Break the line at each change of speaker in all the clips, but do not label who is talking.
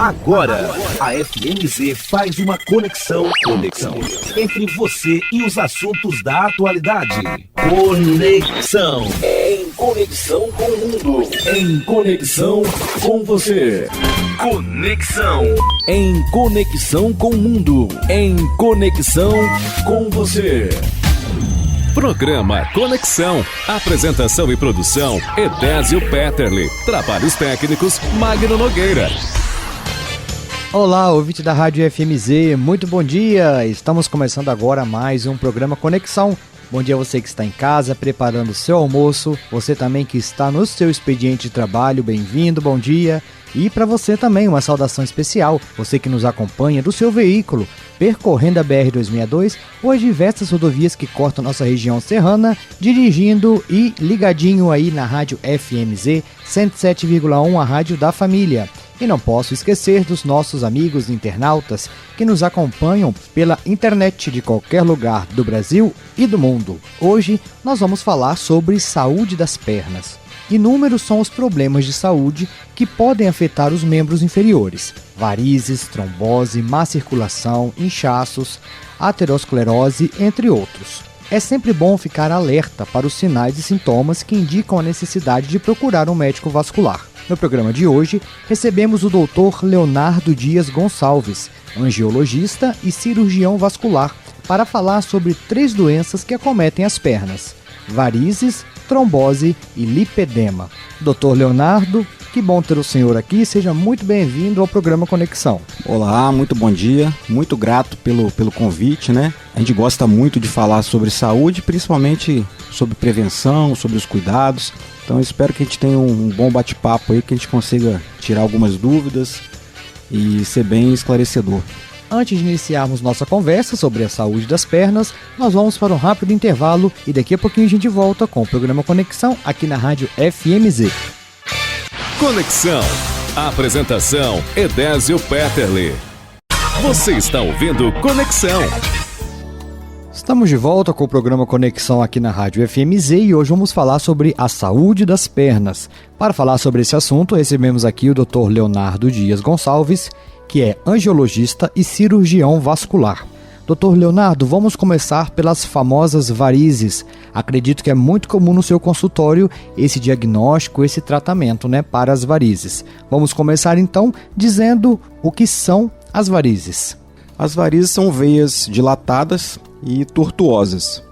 Agora, a FMZ faz uma conexão entre você e os assuntos da atualidade. Conexão. Em conexão com o mundo. Em conexão com você. Conexão. Em conexão com o mundo. Em conexão com você.
Programa Conexão. Apresentação e produção, Edésio Petterle. Trabalhos técnicos, Magno Nogueira.
Olá, ouvinte da Rádio FMZ, muito bom dia! Estamos começando agora mais um programa Conexão. Bom dia a você que está em casa, preparando o seu almoço, você também que está no seu expediente de trabalho, bem-vindo, bom dia! E para você também uma saudação especial, você que nos acompanha do seu veículo, percorrendo a BR-262 ou as diversas rodovias que cortam nossa região serrana, dirigindo e ligadinho aí na Rádio FMZ 107,1, a rádio da família. E não posso esquecer dos nossos amigos internautas que nos acompanham pela internet de qualquer lugar do Brasil e do mundo. Hoje nós vamos falar sobre saúde das pernas. Inúmeros são os problemas de saúde que podem afetar os membros inferiores: varizes, trombose, má circulação, inchaços, aterosclerose, entre outros. É sempre bom ficar alerta para os sinais e sintomas que indicam a necessidade de procurar um médico vascular. No programa de hoje, recebemos o Dr. Leonardo Dias Gonçalves, angiologista e cirurgião vascular, para falar sobre 3 doenças que acometem as pernas: varizes, trombose e lipedema. Dr. Leonardo, que bom ter o senhor aqui, seja muito bem-vindo ao programa Conexão.
Olá, muito bom dia, muito grato pelo convite, né? A gente gosta muito de falar sobre saúde, principalmente sobre prevenção, sobre os cuidados. Então eu espero que a gente tenha um bom bate-papo aí, que a gente consiga tirar algumas dúvidas e ser bem esclarecedor.
Antes de iniciarmos nossa conversa sobre a saúde das pernas, nós vamos para um rápido intervalo e daqui a pouquinho a gente volta com o programa Conexão aqui na Rádio FMZ.
Conexão. Apresentação, Edésio Petterle. Você está ouvindo Conexão.
Estamos de volta com o programa Conexão aqui na Rádio FMZ e hoje vamos falar sobre a saúde das pernas. Para falar sobre esse assunto, recebemos aqui o Dr. Leonardo Dias Gonçalves, que é angiologista e cirurgião vascular. Dr. Leonardo, vamos começar pelas famosas varizes. Acredito que é muito comum no seu consultório esse diagnóstico, esse tratamento, para as varizes. Vamos começar então dizendo o que são as varizes.
As varizes são veias dilatadas e tortuosas.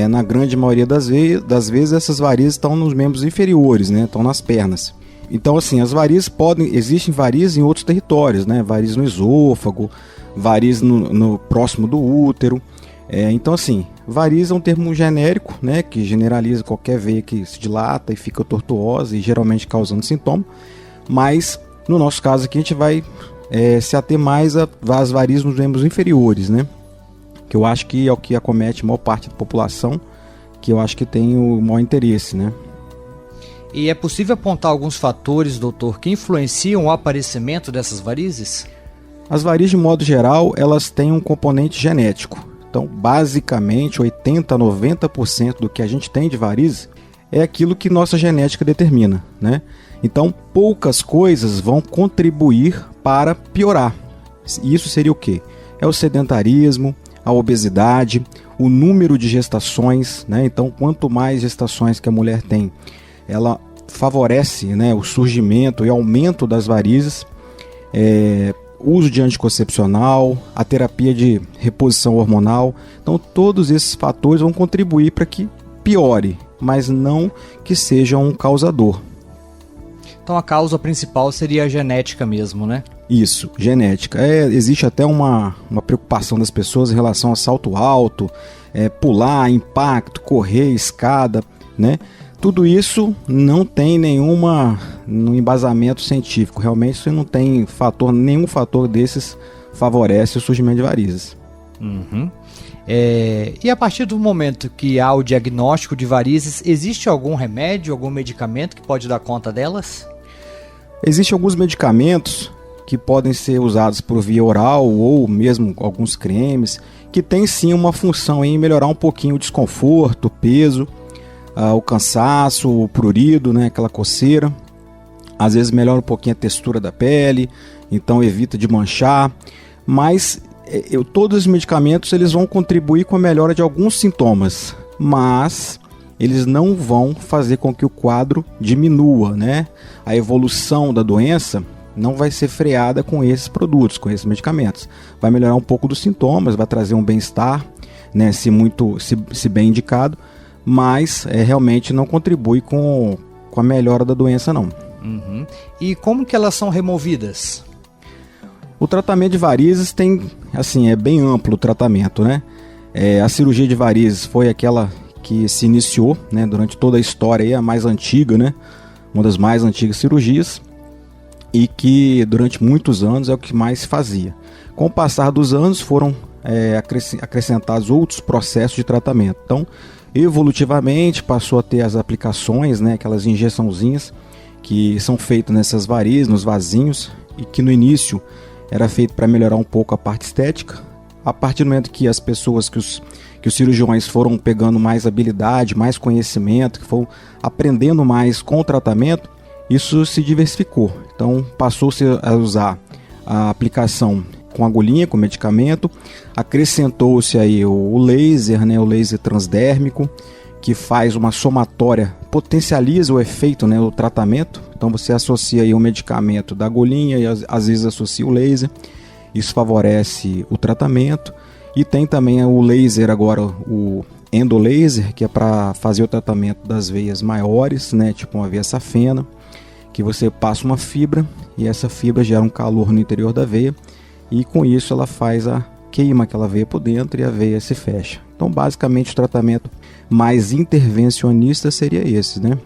Na grande maioria das vezes essas varizes estão nos membros inferiores, estão nas pernas. Então, assim, as varizes existem varizes em outros territórios, varizes no esôfago, varizes no próximo do útero. Então, assim, varizes é um termo genérico, que generaliza qualquer veia que se dilata e fica tortuosa e geralmente causando sintoma. Mas, no nosso caso aqui, a gente vai se ater mais às varizes nos membros inferiores, que eu acho que é o que acomete a maior parte da população, que eu acho que tem o maior interesse,
E é possível apontar alguns fatores, doutor, que influenciam o aparecimento dessas varizes?
As varizes, de modo geral, elas têm um componente genético. Então, basicamente, 80% a 90% do que a gente tem de varizes é aquilo que nossa genética determina, Então, poucas coisas vão contribuir para piorar. Isso seria o quê? É o sedentarismo, a obesidade, o número de gestações, Então, quanto mais gestações que a mulher tem, ela favorece o surgimento e aumento das varizes, uso de anticoncepcional, a terapia de reposição hormonal. Então, todos esses fatores vão contribuir para que piore, mas não que seja um causador.
Então, a causa principal seria a genética mesmo,
Isso, genética. Existe até uma preocupação das pessoas em relação a salto alto, pular, impacto, correr, escada, Tudo isso não tem nenhum embasamento científico. Realmente isso não tem nenhum fator desses favorece o surgimento de varizes.
E a partir do momento que há o diagnóstico de varizes, existe algum remédio, algum medicamento que pode dar conta delas?
Existem alguns medicamentos que podem ser usados por via oral ou mesmo alguns cremes, que tem sim uma função em melhorar um pouquinho o desconforto, o peso, o cansaço, o prurido, aquela coceira. às vezes melhora um pouquinho a textura da pele, então evita de manchar, mas todos os medicamentos eles vão contribuir com a melhora de alguns sintomas, mas eles não vão fazer com que o quadro diminua, né? A evolução da doença não vai ser freada com esses produtos, com esses medicamentos. Vai melhorar um pouco dos sintomas, vai trazer um bem-estar, né? Se bem indicado, mas realmente não contribui com a melhora da doença, não.
Uhum. E como que elas são removidas?
O tratamento de varizes é bem amplo o tratamento, né? A cirurgia de varizes foi aquela que se iniciou, né, durante toda a história, aí, a mais antiga, né? Uma das mais antigas cirurgias, e que durante muitos anos é o que mais se fazia. Com o passar dos anos foram acrescentados outros processos de tratamento. Então, evolutivamente passou a ter as aplicações, né, aquelas injeçãozinhas que são feitas nessas varizes, nos vasinhos, e que no início era feito para melhorar um pouco a parte estética. A partir do momento que as pessoas, que os cirurgiões foram pegando mais habilidade, mais conhecimento, que foram aprendendo mais com o tratamento, isso se diversificou. Então passou-se a usar a aplicação com agulhinha, com medicamento, acrescentou-se aí o laser, né, o laser transdérmico, que faz uma somatória, potencializa o efeito, né, o tratamento. Então você associa aí o medicamento da agulhinha e às vezes associa o laser. Isso favorece o tratamento. E tem também o laser agora, o endolaser, que é para fazer o tratamento das veias maiores, né, tipo uma veia safena, que você passa uma fibra e essa fibra gera um calor no interior da veia e com isso ela queima aquela veia por dentro e a veia se fecha. Então basicamente o tratamento mais intervencionista seria esse, né?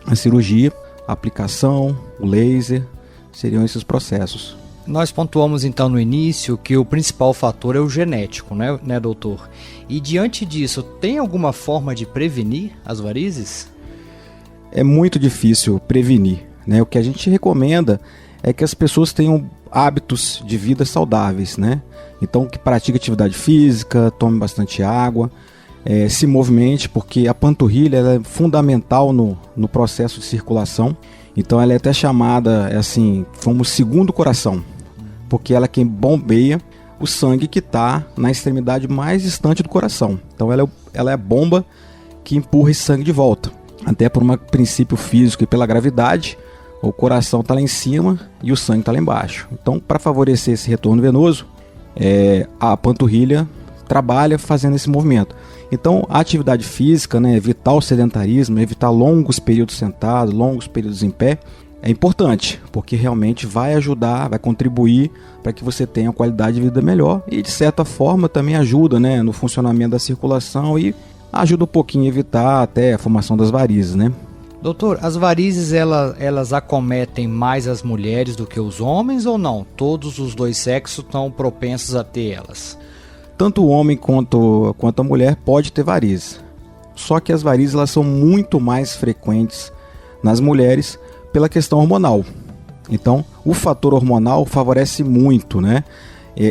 A cirurgia, a aplicação, o laser, seriam esses processos.
Nós pontuamos então no início que o principal fator é o genético, né, doutor? E diante disso, tem alguma forma de prevenir as varizes?
É muito difícil prevenir, né? O que a gente recomenda é que as pessoas tenham hábitos de vida saudáveis, né? Então que pratique atividade física, tome bastante água, se movimente, porque a panturrilha ela é fundamental no processo de circulação. Então ela é até chamada assim, como o segundo coração, porque ela é quem bombeia o sangue que está na extremidade mais distante do coração. Então ela é a bomba que empurra esse sangue de volta. Até por um princípio físico e pela gravidade, o coração está lá em cima e o sangue está lá embaixo. Então, para favorecer esse retorno venoso, a panturrilha trabalha fazendo esse movimento. Então, a atividade física, né, evitar o sedentarismo, evitar longos períodos sentado, longos períodos em pé, é importante, porque realmente vai ajudar, vai contribuir para que você tenha uma qualidade de vida melhor e, de certa forma, também ajuda, né, no funcionamento da circulação e ajuda um pouquinho a evitar até a formação das varizes, né?
Doutor, as varizes elas acometem mais as mulheres do que os homens ou não? Todos os dois sexos estão propensos a ter elas?
Tanto o homem quanto a mulher pode ter varizes. Só que as varizes elas são muito mais frequentes nas mulheres pela questão hormonal. Então, o fator hormonal favorece muito, né?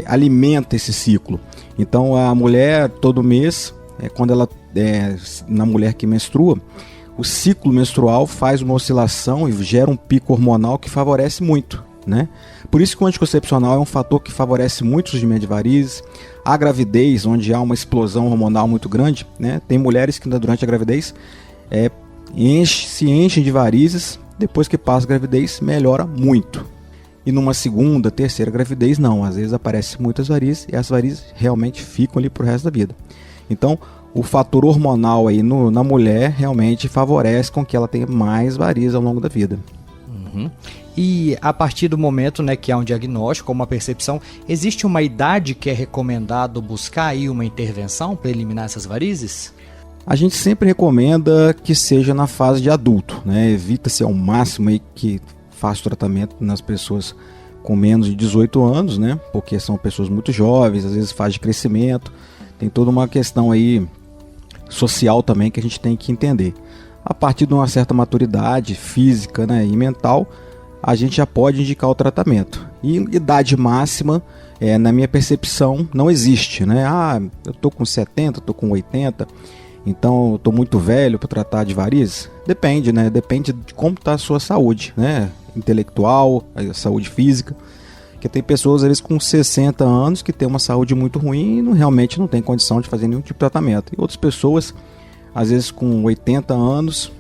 Alimenta esse ciclo. Então, a mulher, todo mês, quando ela na mulher que menstrua, o ciclo menstrual faz uma oscilação e gera um pico hormonal que favorece muito, né? Por isso que o anticoncepcional é um fator que favorece muito o surgimento de varizes. A gravidez, onde há uma explosão hormonal muito grande, né? Tem mulheres que durante a gravidez se enchem de varizes, depois que passa a gravidez melhora muito. E numa segunda, terceira gravidez não, às vezes aparecem muitas varizes e as varizes realmente ficam ali pro resto da vida. Então, o fator hormonal aí na mulher realmente favorece com que ela tenha mais varizes ao longo da vida.
Uhum. E a partir do momento, né, que há um diagnóstico, uma percepção, existe uma idade que é recomendado buscar aí uma intervenção para eliminar essas varizes?
A gente sempre recomenda que seja na fase de adulto, né? Evita-se ao máximo aí que faça o tratamento nas pessoas com menos de 18 anos, né? Porque são pessoas muito jovens, às vezes fase de crescimento, tem toda uma questão aí social também que a gente tem que entender. A partir de uma certa maturidade física, né, e mental, a gente já pode indicar o tratamento. E idade máxima, na minha percepção, não existe, né? Eu estou com 70, estou com 80, então eu estou muito velho para tratar de varizes. Depende, né? Depende de como está a sua saúde, né? intelectual, a saúde física. Porque tem pessoas, às vezes, com 60 anos que têm uma saúde muito ruim e realmente não tem condição de fazer nenhum tipo de tratamento. E outras pessoas, às vezes, com 80 anos,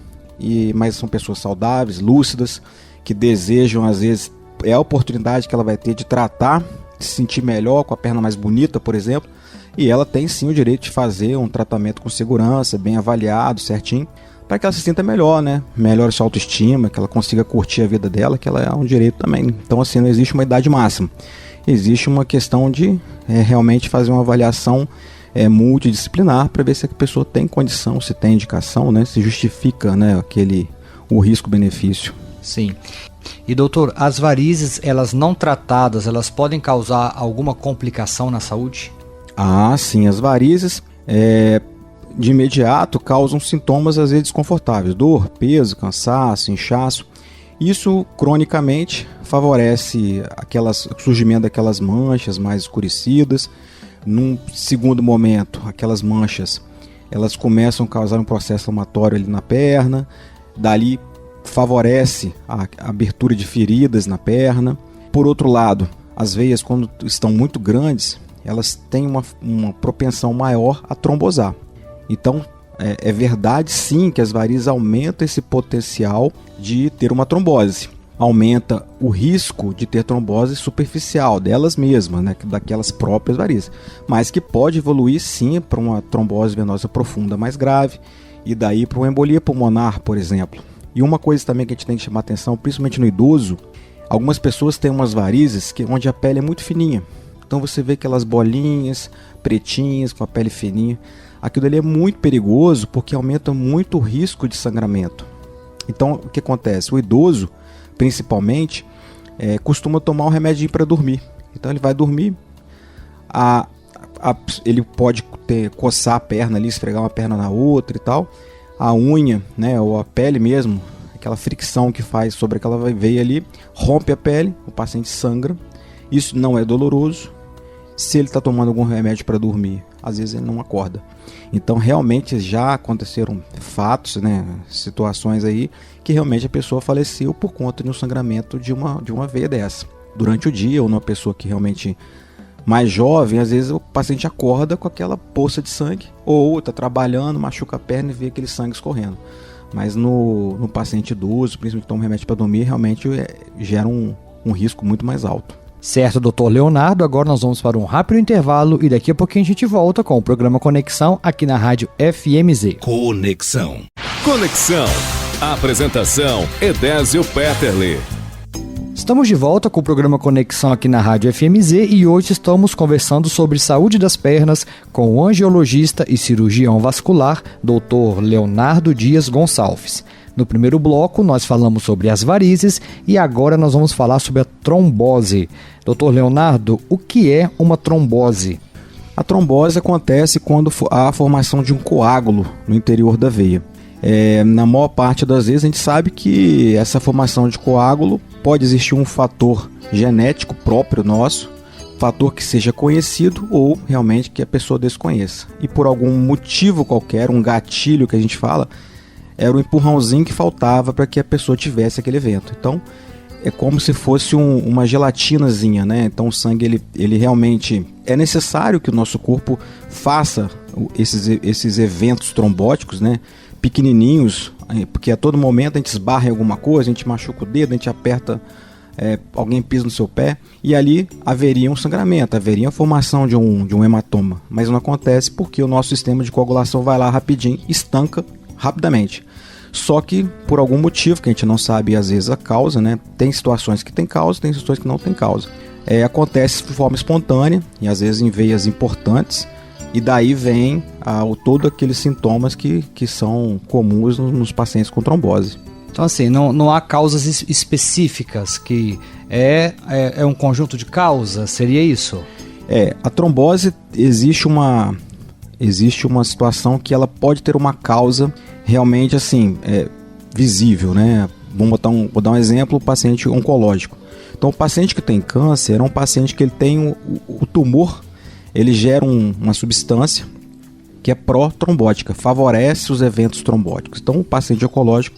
mas são pessoas saudáveis, lúcidas, que desejam, às vezes, é a oportunidade que ela vai ter de tratar, de se sentir melhor, com a perna mais bonita, por exemplo. E ela tem sim o direito de fazer um tratamento com segurança, bem avaliado, certinho, para que ela se sinta melhor, né? Melhore sua autoestima, que ela consiga curtir a vida dela, que ela é um direito também. Então, assim, não existe uma idade máxima. Existe uma questão de realmente fazer uma avaliação multidisciplinar para ver se a pessoa tem condição, se tem indicação, né? Se justifica, né, o risco-benefício.
Sim. E doutor, as varizes, elas não tratadas, elas podem causar alguma complicação na saúde?
Ah, sim. As varizes, de imediato, causam sintomas às vezes desconfortáveis. Dor, peso, cansaço, inchaço. Isso, cronicamente, favorece o surgimento daquelas manchas mais escurecidas. Num segundo momento, aquelas manchas, elas começam a causar um processo inflamatório ali na perna. Dali, favorece a abertura de feridas na perna. Por outro lado, as veias, quando estão muito grandes, elas têm uma propensão maior a trombosar. Então, é verdade sim que as varizes aumentam esse potencial de ter uma trombose. Aumenta o risco de ter trombose superficial delas mesmas, né, daquelas próprias varizes. Mas que pode evoluir sim para uma trombose venosa profunda mais grave e daí para uma embolia pulmonar, por exemplo. E uma coisa também que a gente tem que chamar atenção, principalmente no idoso, algumas pessoas têm umas varizes onde a pele é muito fininha. Então você vê aquelas bolinhas pretinhas com a pele fininha. Aquilo ali é muito perigoso porque aumenta muito o risco de sangramento. Então o que acontece? O idoso, principalmente, costuma tomar um remédio para dormir. Então ele vai dormir, ele pode coçar a perna ali, esfregar uma perna na outra e tal. A unha, né, ou a pele mesmo, aquela fricção que faz sobre aquela veia ali, rompe a pele, o paciente sangra. Isso não é doloroso. Se ele está tomando algum remédio para dormir, às vezes ele não acorda. Então realmente já aconteceram fatos, né, situações aí que realmente a pessoa faleceu por conta de um sangramento de uma veia dessa. Durante o dia, ou numa pessoa que realmente mais jovem, às vezes o paciente acorda com aquela poça de sangue, ou está trabalhando, machuca a perna e vê aquele sangue escorrendo. Mas no paciente idoso, principalmente que toma remédio para dormir, realmente gera um risco muito mais alto.
Certo, doutor Leonardo, agora nós vamos para um rápido intervalo e daqui a pouquinho a gente volta com o programa Conexão aqui na Rádio FMZ.
Conexão.
Conexão. Apresentação: Edésio Petterle.
Estamos de volta com o programa Conexão aqui na Rádio FMZ e hoje estamos conversando sobre saúde das pernas com o angiologista e cirurgião vascular, Dr. Leonardo Dias Gonçalves. No primeiro bloco, nós falamos sobre as varizes e agora nós vamos falar sobre a trombose. Dr. Leonardo, o que é uma trombose?
A trombose acontece quando há a formação de um coágulo no interior da veia. Na maior parte das vezes a gente sabe que essa formação de coágulo pode existir um fator genético próprio nosso, fator que seja conhecido ou realmente que a pessoa desconheça. E por algum motivo qualquer, um gatilho que a gente fala, era o empurrãozinho que faltava para que a pessoa tivesse aquele evento. Então é como se fosse uma gelatinazinha, né? Então o sangue ele realmente é necessário que o nosso corpo faça esses eventos trombóticos, né? Pequenininhos, porque a todo momento a gente esbarra em alguma coisa, a gente machuca o dedo, a gente aperta, alguém pisa no seu pé e ali haveria um sangramento, haveria a formação de um hematoma, mas não acontece porque o nosso sistema de coagulação vai lá rapidinho, estanca rapidamente. Só que por algum motivo que a gente não sabe às vezes a causa, né? Tem situações que tem causa, tem situações que não tem causa. Acontece de forma espontânea e às vezes em veias importantes. E daí vem todos aqueles sintomas que são comuns nos pacientes com trombose.
Então assim, não há causas específicas, que é um conjunto de causas, seria isso?
A trombose existe uma situação que ela pode ter uma causa realmente assim, visível, né? Vou dar um exemplo, o paciente oncológico. Então o paciente que tem câncer é um paciente que ele tem o tumor, ele gera uma substância que é pró-trombótica, favorece os eventos trombóticos. Então o paciente oncológico,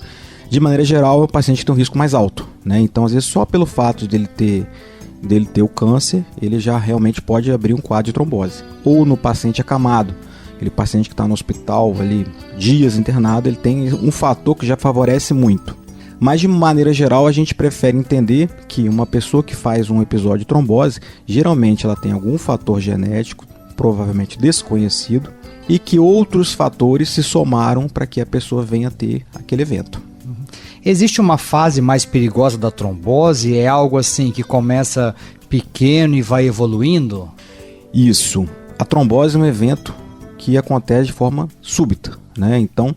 de maneira geral, é o paciente que tem um risco mais alto né? Então, às vezes, só pelo fato dele ter o câncer, ele já realmente pode abrir um quadro de trombose. Ou no paciente acamado, aquele paciente que está no hospital ali, dias internado, ele tem um fator que já favorece muito. Mas de maneira geral a gente prefere entender que uma pessoa que faz um episódio de trombose, geralmente ela tem algum fator genético, provavelmente desconhecido, e que outros fatores se somaram para que a pessoa venha a ter aquele evento.
Existe uma fase mais perigosa da trombose? É algo assim que começa pequeno e vai evoluindo?
Isso. A trombose é um evento que acontece de forma súbita, né? Então,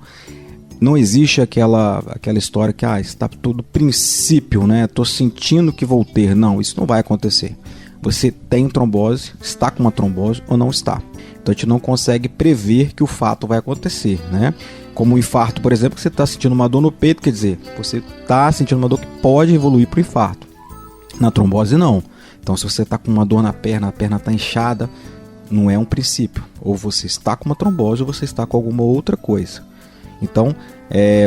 não existe aquela história que está tudo princípio, né? Estou sentindo que vou ter. Não, isso não vai acontecer. Você tem trombose, está com uma trombose ou não está. Então a gente não consegue prever que o fato vai acontecer, né? Como o infarto, por exemplo, que você está sentindo uma dor no peito, quer dizer, você está sentindo uma dor que pode evoluir para o infarto. Na trombose, não. Então, se você está com uma dor na perna, a perna está inchada, não é um princípio. Ou você está com uma trombose ou você está com alguma outra coisa. Então,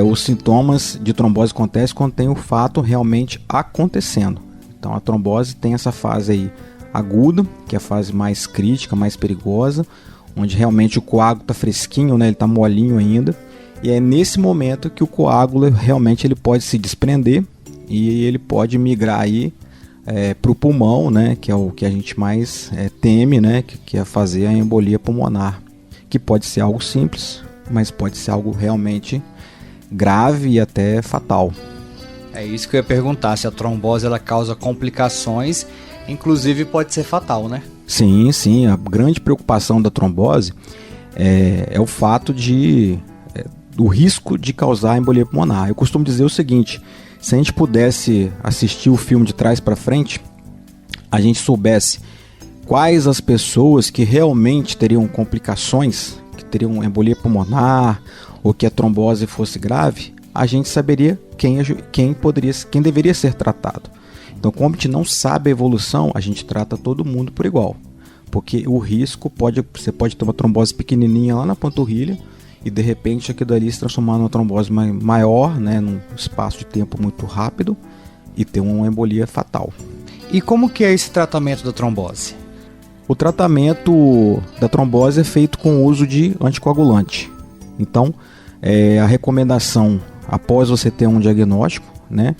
os sintomas de trombose acontecem quando tem o fato realmente acontecendo. Então, a trombose tem essa fase aí aguda, que é a fase mais crítica, mais perigosa, onde realmente o coágulo está fresquinho, né? Ele está molinho ainda. E é nesse momento que o coágulo realmente ele pode se desprender e ele pode migrar aí para o pulmão, né? Que é o que a gente mais teme, né? Que é fazer a embolia pulmonar, que pode ser algo simples, mas pode ser algo realmente grave e até fatal.
É isso que eu ia perguntar, se a trombose ela causa complicações, inclusive pode ser fatal, né?
Sim, sim. A grande preocupação da trombose é o fato do risco de causar embolia pulmonar. Eu costumo dizer o seguinte: se a gente pudesse assistir o filme de trás para frente, a gente soubesse quais as pessoas que realmente teriam complicações, que teriam embolia pulmonar ou que a trombose fosse grave, a gente saberia quem deveria ser tratado. Então, como a gente não sabe a evolução, a gente trata todo mundo por igual. Porque o risco você pode ter uma trombose pequenininha lá na panturrilha e de repente aquilo ali se transformar numa trombose maior, né, num espaço de tempo muito rápido e ter uma embolia fatal.
E como que é esse tratamento da trombose?
O tratamento da trombose é feito com o uso de anticoagulante. Então, a recomendação após você ter um diagnóstico, né,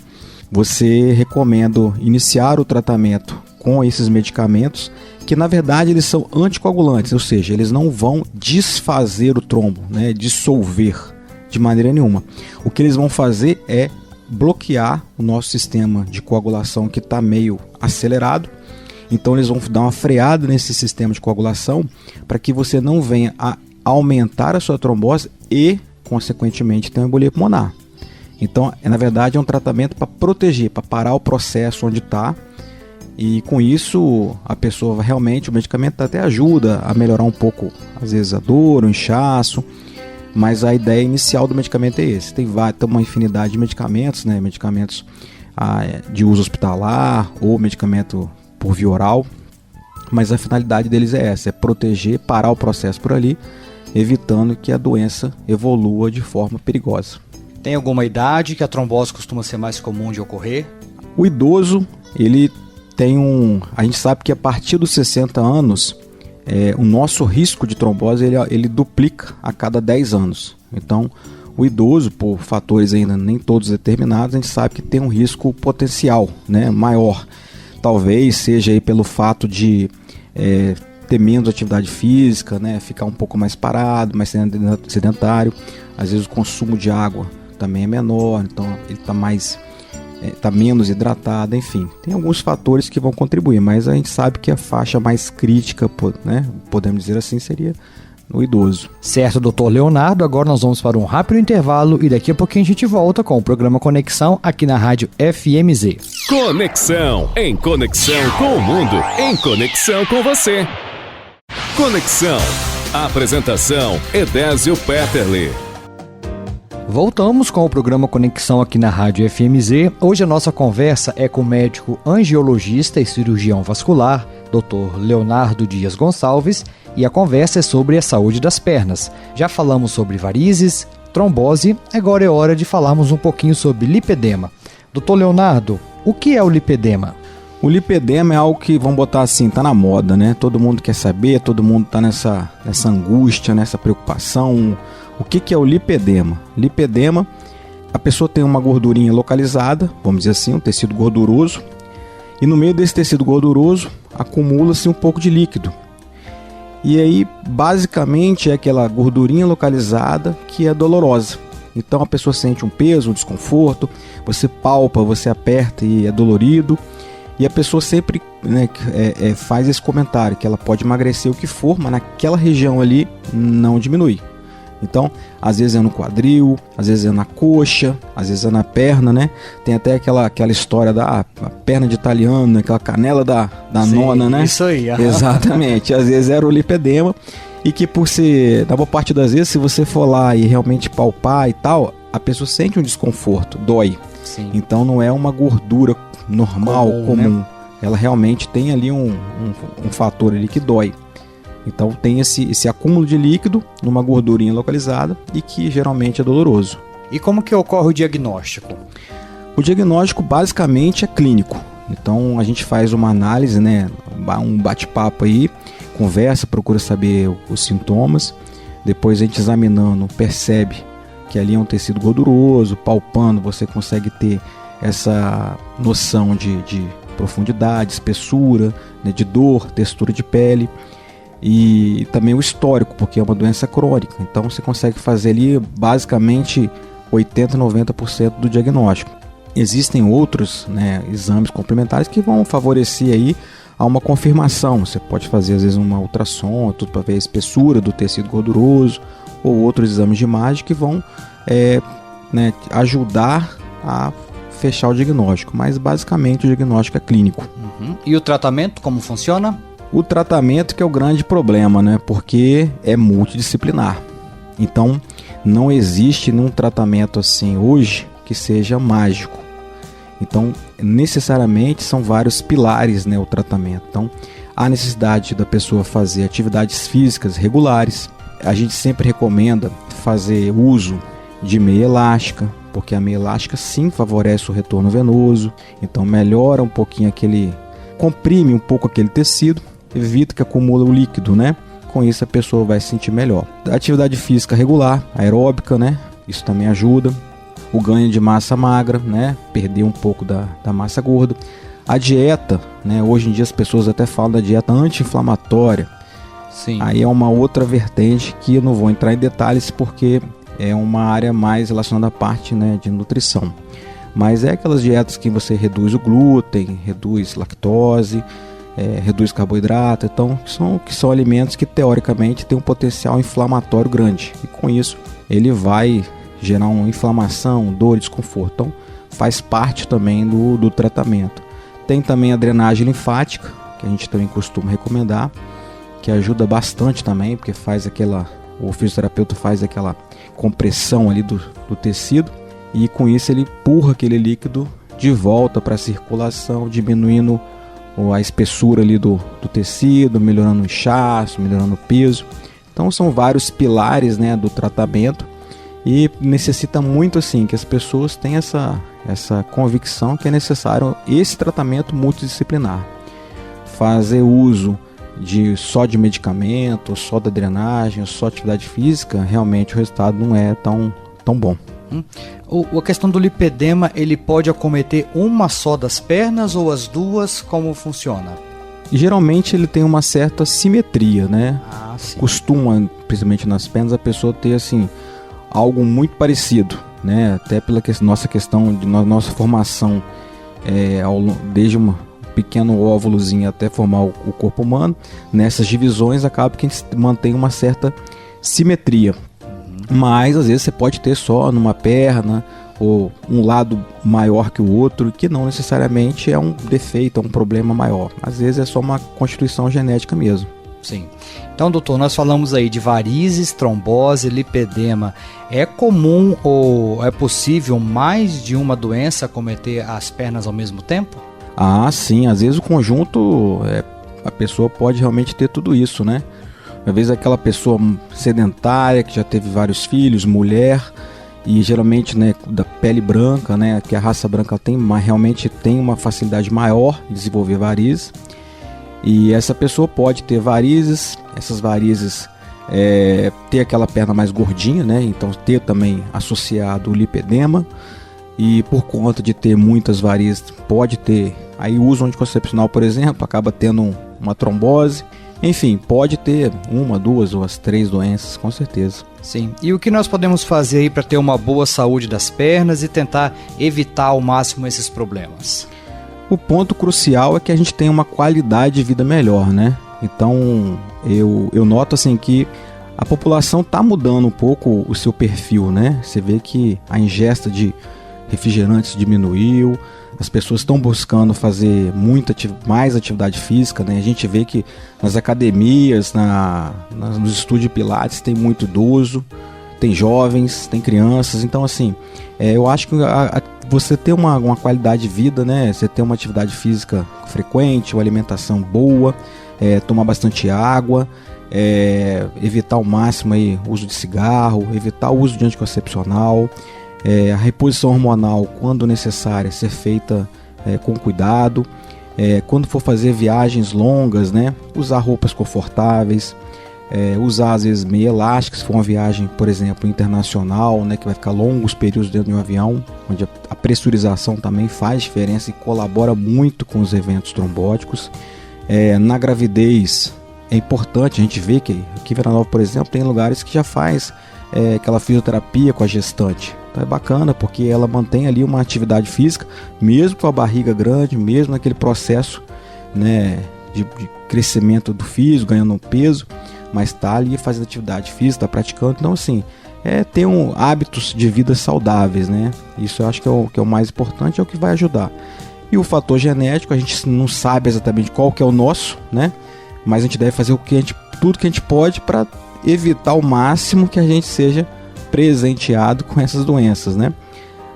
você recomenda iniciar o tratamento com esses medicamentos, que na verdade eles são anticoagulantes, ou seja, eles não vão desfazer o trombo, né, dissolver de maneira nenhuma. O que eles vão fazer é bloquear o nosso sistema de coagulação que está meio acelerado. Então eles vão dar uma freada nesse sistema de coagulação para que você não venha a aumentar a sua trombose e, consequentemente, ter uma embolia pulmonar. Então, na verdade, é um tratamento para proteger, para parar o processo onde está. E com isso, a pessoa realmente, o medicamento até ajuda a melhorar um pouco, às vezes, a dor, o inchaço. Mas a ideia inicial do medicamento é esse. Tem uma infinidade de medicamentos, né? Medicamentos de uso hospitalar ou medicamento por via oral. Mas a finalidade deles é essa, é proteger, parar o processo por ali, evitando que a doença evolua de forma perigosa.
Tem alguma idade que a trombose costuma ser mais comum de ocorrer?
O idoso, ele tem a gente sabe que a partir dos 60 anos, o nosso risco de trombose ele duplica a cada 10 anos. Então, o idoso, por fatores ainda nem todos determinados, a gente sabe que tem um risco potencial, né, maior. Talvez seja aí pelo fato de ter menos atividade física, né, ficar um pouco mais parado, mais sedentário. Às vezes o consumo de água também é menor, então ele está menos hidratado, enfim. Tem alguns fatores que vão contribuir, mas a gente sabe que a faixa mais crítica, né, podemos dizer assim, seria no idoso.
Certo, doutor Leonardo, agora nós vamos para um rápido intervalo e daqui a pouquinho a gente volta com o programa Conexão aqui na Rádio FMZ.
Conexão, em conexão com o mundo, em conexão com você. Conexão, apresentação Edésio Petterle.
Voltamos com o programa Conexão aqui na Rádio FMZ. Hoje a nossa conversa é com o médico angiologista e cirurgião vascular, Dr. Leonardo Dias Gonçalves, e a conversa é sobre a saúde das pernas. Já falamos sobre varizes, trombose, agora é hora de falarmos um pouquinho sobre lipedema. Dr. Leonardo, O que é o lipedema?
O lipedema é algo que, vamos botar assim, tá na moda, né? Todo mundo quer saber, todo mundo tá nessa angústia, nessa preocupação. O que é o lipedema? Lipedema, a pessoa tem uma gordurinha localizada, vamos dizer assim, um tecido gorduroso, e no meio desse tecido gorduroso acumula-se um pouco de líquido. E aí, basicamente, é aquela gordurinha localizada que é dolorosa. Então a pessoa sente um peso, um desconforto, você palpa, você aperta e é dolorido. E a pessoa sempre, né, faz esse comentário, que ela pode emagrecer o que for, mas naquela região ali não diminui. Então, às vezes é no quadril, às vezes é na coxa, às vezes é na perna, né? Tem até aquela história da perna de italiano, aquela canela da Sim, nona, né?
Isso aí.
Exatamente, às vezes era o lipedema. E que por ser, na boa parte das vezes, se você for lá e realmente palpar e tal, a pessoa sente um desconforto, dói.
Sim.
Então não é uma gordura normal, comum. Né? Ela realmente tem ali um fator ali que dói. Então tem esse acúmulo de líquido numa gordurinha localizada e que geralmente é doloroso.
E como que ocorre o diagnóstico?
O diagnóstico basicamente é clínico. Então a gente faz uma análise, né, um bate-papo aí, conversa, procura saber os sintomas. Depois a gente examinando percebe que ali é um tecido gorduroso, palpando você consegue ter essa noção de profundidade, espessura, né, de dor, textura de pele e também o histórico, porque é uma doença crônica. Então você consegue fazer ali basicamente 80, 90% do diagnóstico. Existem outros, né, exames complementares que vão favorecer aí a uma confirmação. Você pode fazer às vezes uma ultrassom, tudo para ver a espessura do tecido gorduroso, ou outros exames de imagem que vão né, ajudar a fechar o diagnóstico, mas basicamente o diagnóstico é clínico.
Uhum. E o tratamento, como funciona?
O tratamento que é o grande problema, né, porque é multidisciplinar. Então não existe nenhum tratamento assim hoje que seja mágico. Então necessariamente são vários pilares, né, o tratamento. Então há necessidade da pessoa fazer atividades físicas regulares. A gente sempre recomenda fazer uso de meia elástica, porque a meia elástica sim favorece o retorno venoso, então melhora um pouquinho comprime um pouco aquele tecido, evita que acumule o líquido, né? Com isso a pessoa vai se sentir melhor. Atividade física regular, aeróbica, né? Isso também ajuda. O ganho de massa magra, né? Perder um pouco da massa gorda. A dieta, né? Hoje em dia as pessoas até falam da dieta anti-inflamatória.
Sim.
Aí é uma outra vertente que eu não vou entrar em detalhes porque é uma área mais relacionada à parte, né, de nutrição. Mas é aquelas dietas que você reduz o glúten, reduz lactose, reduz carboidrato. Então que são alimentos que teoricamente têm um potencial inflamatório grande. E com isso ele vai gerar uma inflamação, dor, desconforto. Então faz parte também do tratamento. Tem também a drenagem linfática, que a gente também costuma recomendar, que ajuda bastante também, porque o fisioterapeuta faz aquela compressão ali do tecido e com isso ele empurra aquele líquido de volta para a circulação, diminuindo a espessura ali do tecido, melhorando o inchaço, melhorando o peso. Então são vários pilares, né, do tratamento e necessita muito assim que as pessoas tenham essa convicção que é necessário esse tratamento multidisciplinar. Fazer uso só de medicamento, só da drenagem, só atividade física, realmente o resultado não é tão bom.
A questão do lipedema, ele pode acometer uma só das pernas ou as duas? Como funciona?
Geralmente ele tem uma certa simetria, né?
Sim.
Costuma, principalmente nas pernas, a pessoa ter assim algo muito parecido, né? Até pela nossa questão de nossa formação desde um pequeno óvulozinho até formar o corpo humano, nessas divisões acaba que a gente mantém uma certa simetria. Mas às vezes você pode ter só numa perna ou um lado maior que o outro, que não necessariamente é um defeito, é um problema maior. Às vezes é só uma constituição genética mesmo.
Sim. Então, doutor, nós falamos aí de varizes, trombose, lipedema. É comum ou é possível mais de uma doença acometer as pernas ao mesmo tempo?
Sim. Às vezes o conjunto, a pessoa pode realmente ter tudo isso, né? Às vezes aquela pessoa sedentária que já teve vários filhos, mulher, e geralmente, né, da pele branca, né, que a raça branca realmente tem uma facilidade maior de desenvolver varizes. E essa pessoa pode ter varizes, essas varizes ter aquela perna mais gordinha, né, então ter também associado o lipedema. E por conta de ter muitas varizes, pode ter aí o uso anticoncepcional, por exemplo, acaba tendo uma trombose. Enfim, pode ter uma, duas ou as 3 doenças, com certeza.
Sim. E o que nós podemos fazer aí para ter uma boa saúde das pernas e tentar evitar ao máximo esses problemas?
O ponto crucial é que a gente tenha uma qualidade de vida melhor, né? Então, eu noto assim que a população está mudando um pouco o seu perfil, né? Você vê que a ingesta de refrigerantes diminuiu, as pessoas estão buscando fazer mais atividade física, né? A gente vê que nas academias, nos estúdios de pilates tem muito idoso, tem jovens, tem crianças. Então assim, eu acho que você ter uma qualidade de vida, né? Você ter uma atividade física frequente, uma alimentação boa, tomar bastante água, evitar ao máximo aí, o uso de cigarro, evitar o uso de anticoncepcional. A reposição hormonal, quando necessária, ser feita com cuidado. Quando for fazer viagens longas, né, usar roupas confortáveis, usar às vezes meia elástica, se for uma viagem, por exemplo, internacional, né, que vai ficar longos períodos dentro de um avião, onde a pressurização também faz diferença e colabora muito com os eventos trombóticos. Na gravidez é importante, a gente vê que aqui em Vila Nova, por exemplo, tem lugares que já faz aquela fisioterapia com a gestante. Então é bacana porque ela mantém ali uma atividade física, mesmo com a barriga grande, mesmo naquele processo, né, de crescimento do físico, ganhando peso, mas está ali fazendo atividade física, está praticando. Então assim, ter hábitos de vida saudáveis, né? Isso eu acho que é o mais importante, é o que vai ajudar. E o fator genético, a gente não sabe exatamente qual que é o nosso, né? Mas a gente deve fazer tudo que a gente pode para evitar ao máximo que a gente seja presenteado com essas doenças, né?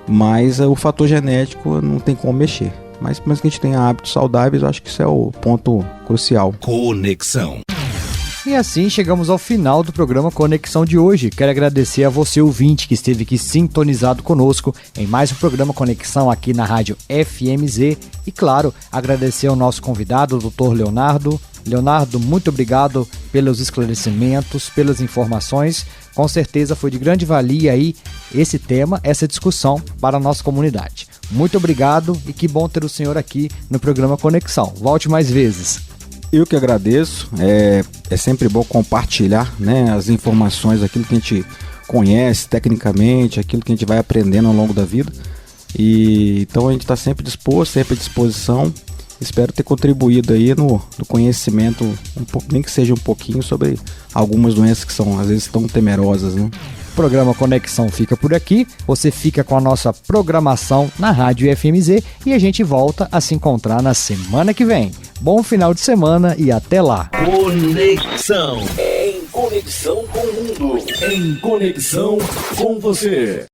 Mas o fator genético não tem como mexer. Mas que a gente tenha hábitos saudáveis, eu acho que isso é o ponto crucial.
Conexão.
E assim chegamos ao final do programa Conexão de hoje. Quero agradecer a você, ouvinte, que esteve aqui sintonizado conosco em mais um programa Conexão aqui na Rádio FMZ. E claro, agradecer ao nosso convidado, o Dr. Leonardo. Leonardo, muito obrigado pelos esclarecimentos, pelas informações. Com certeza foi de grande valia aí esse tema, essa discussão para a nossa comunidade. Muito obrigado e que bom ter o senhor aqui no programa Conexão. Volte mais vezes.
Eu que agradeço, é sempre bom compartilhar, né, as informações, aquilo que a gente conhece tecnicamente, aquilo que a gente vai aprendendo ao longo da vida. E então a gente está sempre disposto, sempre à disposição. Espero ter contribuído aí no conhecimento, nem que seja um pouquinho, sobre algumas doenças que são às vezes tão temerosas, né?
O programa Conexão fica por aqui, você fica com a nossa programação na Rádio FMZ e a gente volta a se encontrar na semana que vem. Bom final de semana e até lá!
Conexão. Em conexão com o mundo. Em conexão com você.